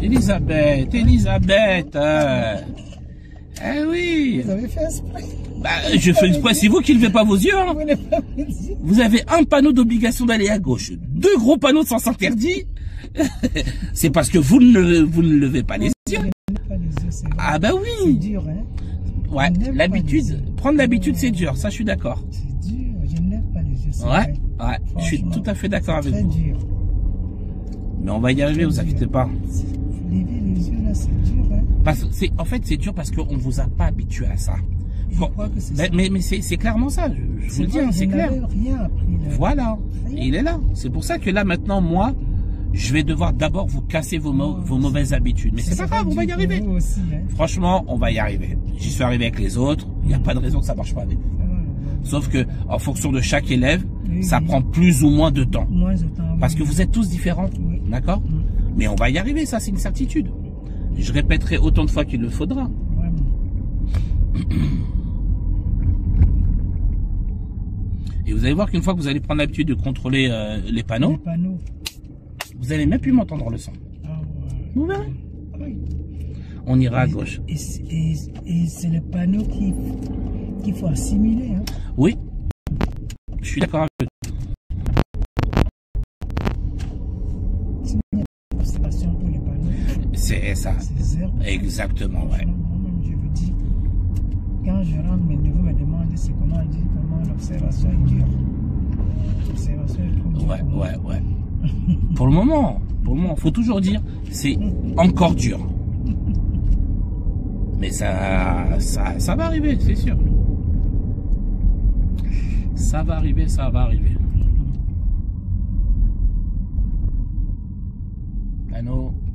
Elisabeth. Eh oui. Vous avez fait exprès. Bah, je fais exprès, c'est vous qui ne levez pas vos yeux. Hein. Vous avez un panneau d'obligation d'aller à gauche, 2 gros panneaux de sens interdit. C'est parce que vous ne levez pas les yeux. Ah bah oui. C'est dur, hein. Ouais, l'habitude, prendre l'habitude c'est dur, ça je suis d'accord. C'est dur, je ne lève pas les yeux. Ouais, je suis tout à fait d'accord avec vous. Dur. Mais on va y arriver, vous inquiétez pas. Lever les yeux là, c'est dur, hein. En fait, c'est dur parce qu'on ne vous a pas habitué à ça. Mais c'est clairement ça, je vous le dis, hein, c'est clair. Rien appris, là. Voilà, et il est là. C'est pour ça que là maintenant, moi, je vais devoir d'abord vous casser vos mauvaises habitudes. Mais c'est pas grave, on va y arriver. Aussi, hein. Franchement, on va y arriver. J'y suis arrivé avec les autres, il n'y a pas de raison que ça marche pas avec vous. Sauf que, en fonction de chaque élève, ça prend plus ou moins de temps. Parce que vous êtes tous différents, d'accord? Mais on va y arriver, ça c'est une certitude. Je répéterai autant de fois qu'il le faudra. Et vous allez voir qu'une fois que vous allez prendre l'habitude de contrôler les panneaux, vous allez même plus m'entendre le son. Vous verrez. On ira à gauche. Et c'est le panneau qu'il faut assimiler. Hein. Oui, je suis d'accord avec vous. C'est ça. Exactement, ouais. Je vous dis, quand je rentre, mes neveux me demandent c'est comment l'observation est dure. L'observation est trop dure. Ouais. Pour le moment, faut toujours dire, c'est encore dur. Mais ça va arriver, c'est sûr. Ça va arriver.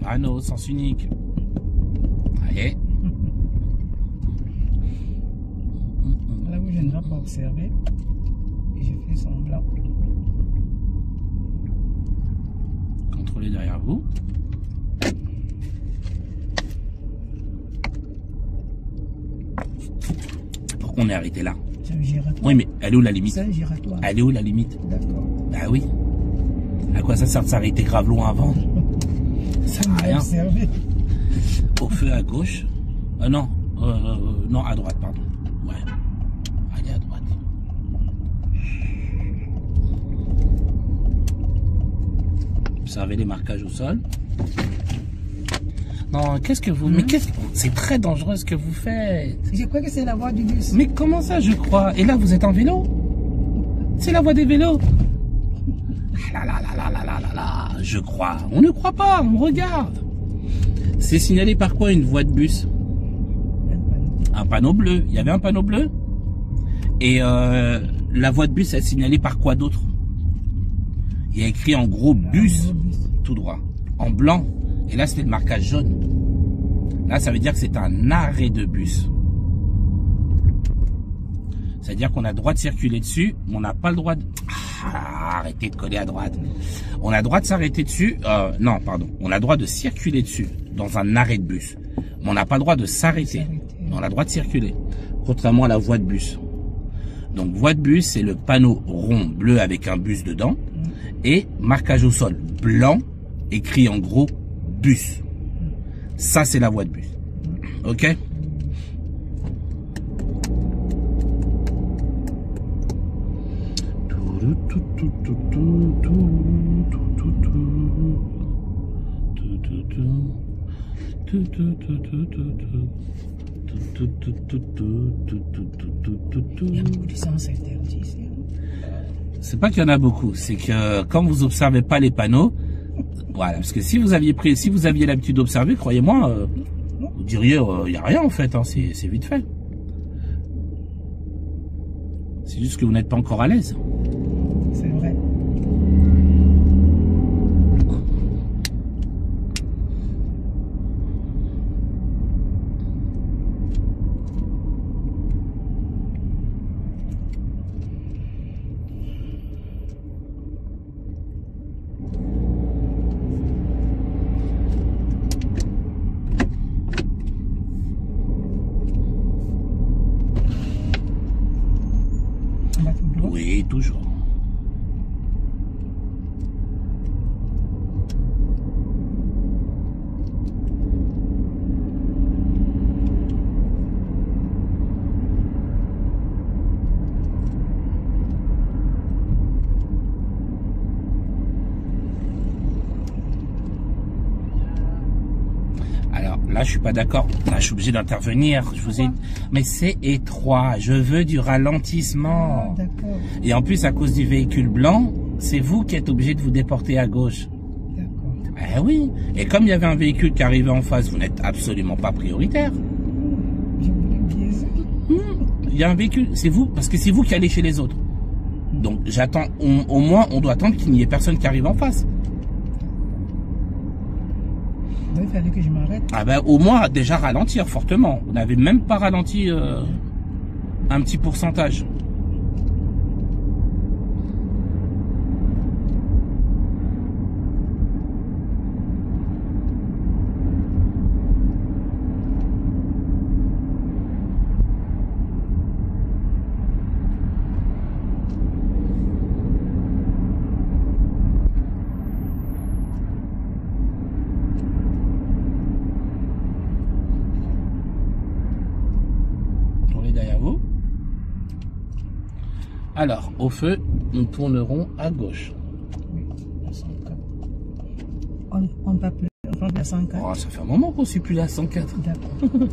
Panneau, sens unique. Allez. Là où je ne dois pas observer, je fais semblant. Contrôlez derrière vous. Pourquoi on est arrêté là? Oui, mais elle est où la limite? Elle est où la limite? D'accord. Bah oui. À quoi ça sert de s'arrêter grave loin avant? Ça sert à rien. Au feu à gauche. Non, à droite, pardon. Ouais. Allez à droite. Observez les marquages au sol. Non, qu'est-ce que vous... Mais c'est très dangereux ce que vous faites. Je crois que c'est la voie du bus. Mais comment ça, je crois? Et là, vous êtes en vélo? C'est la voie des vélos. Là, je crois. On ne croit pas, on regarde. C'est signalé par quoi une voie de bus? Un panneau bleu. Il y avait un panneau bleu. Et la voie de bus est signalée par quoi d'autre? Il y a écrit en gros bus, tout droit, en blanc. Et là, c'était le marquage jaune. Là, ça veut dire que c'est un arrêt de bus. C'est-à-dire qu'on a le droit de circuler dessus, mais on n'a pas le droit de... arrêtez de coller à droite. On a le droit de s'arrêter dessus. Non, pardon. On a le droit de circuler dessus, dans un arrêt de bus. Mais on n'a pas le droit de s'arrêter. On a le droit de circuler. Contrairement à la voie de bus. Donc, voie de bus, c'est le panneau rond bleu avec un bus dedans. Et marquage au sol blanc, écrit en gros bus. Ça, c'est la voie de bus. Ok? Il y a beaucoup de sens interdits ici. C'est pas qu'il y en a beaucoup, c'est que quand vous observez pas les panneaux, voilà, parce que si vous aviez l'habitude d'observer, croyez-moi, vous diriez, il n'y a rien en fait, hein, c'est vite fait. C'est juste que vous n'êtes pas encore à l'aise. C'est vrai. Oui, toujours. là, je suis pas d'accord. Là, je suis obligé d'intervenir. Je vous ai... Mais c'est étroit. Je veux du ralentissement. D'accord. Et en plus, à cause du véhicule blanc, c'est vous qui êtes obligé de vous déporter à gauche. D'accord. Eh oui. Et comme il y avait un véhicule qui arrivait en face, vous n'êtes absolument pas prioritaire. Je voulais biaiser. Il y a un véhicule, c'est vous, parce que c'est vous qui allez chez les autres. Donc j'attends, au moins on doit attendre qu'il n'y ait personne qui arrive en face. Donc, il fallait que je m'arrête. Ah ben au moins déjà ralentir fortement. On n'avait même pas ralenti un petit pourcentage. Derrière vous. Alors, au feu, nous tournerons à gauche. Oui, la 104. On va plus la 104. Oh, ça fait un moment qu'on ne suit plus la 104. D'accord.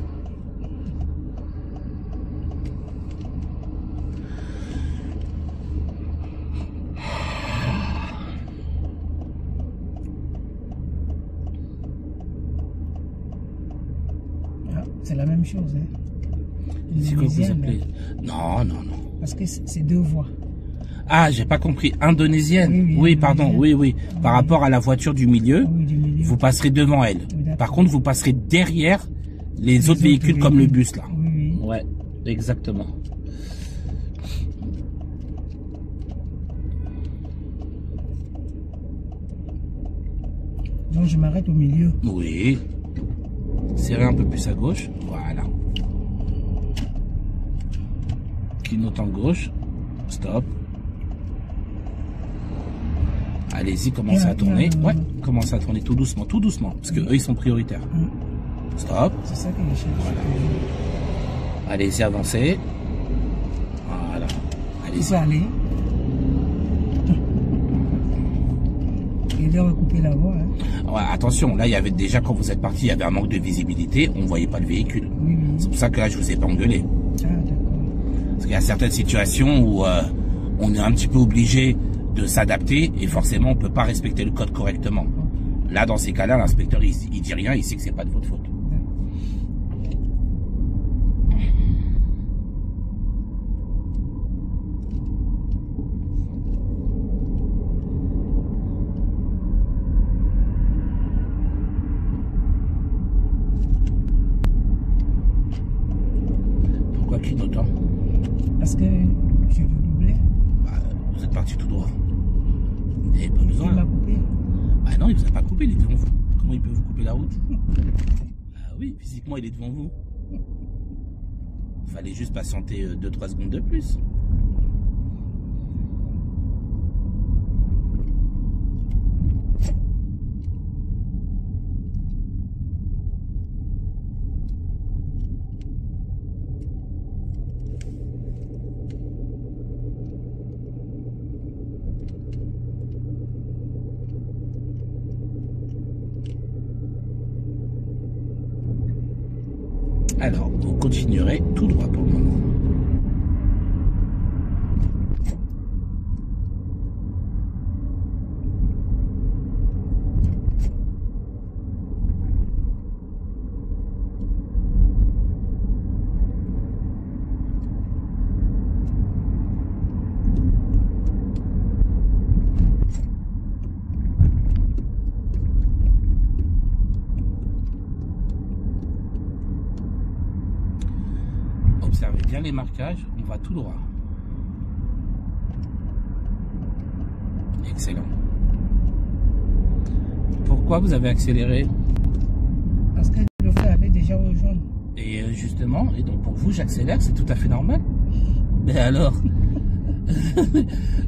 Ah, c'est la même chose, hein. C'est quoi vous appelez? Non, non, non. Parce que c'est deux voies. Ah, j'ai pas compris. Indonésienne. Oui, oui, Oui, pardon. indonésienne. Oui, oui. Par rapport à la voiture du milieu, Oui, du milieu. vous passerez devant elle. Oui, d'accord. Par contre, vous passerez derrière les autres véhicules comme le bus là. Oui, oui. Ouais, exactement. Donc je m'arrête au milieu. Oui. Serrez un peu plus à gauche. Voilà. Clignotant gauche. Stop. Allez-y, commencez à tourner. Ouais, commencez à tourner tout doucement, parce que eux ils sont prioritaires. Stop. C'est ça que je cherche. Voilà. Allez-y, avancez. Voilà. Il Allez-y. faut aller. Il doit recouper la voie. Hein. Ouais, attention, là il y avait déjà, quand vous êtes parti, il y avait un manque de visibilité, on ne voyait pas le véhicule. Oui, oui. C'est pour ça que là je vous ai pas engueulé. Ah, d'accord. Parce qu'il y a certaines situations où on est un petit peu obligé de s'adapter et forcément on peut pas respecter le code correctement. Là dans ces cas-là, l'inspecteur il dit rien, il sait que c'est pas de votre faute. Pourquoi clignotant? Parce que je veux doubler. Bah, vous êtes parti tout droit. Vous n'avez pas besoin. Il m'a coupé. Ah non, il vous a pas coupé, il est devant vous. Comment il peut vous couper la route? Ah oui, physiquement il est devant vous. Fallait juste patienter 2-3 secondes de plus. Alors, vous continuerez tout droit pour le moment. Observez bien les marquages, on va tout droit. Excellent. Pourquoi vous avez accéléré? Parce que le feu allait déjà au jaune. Et justement, et donc pour vous j'accélère, c'est tout à fait normal. Mais alors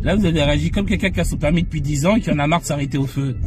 là vous avez réagi comme quelqu'un qui a son permis depuis 10 ans et qui en a marre de s'arrêter au feu.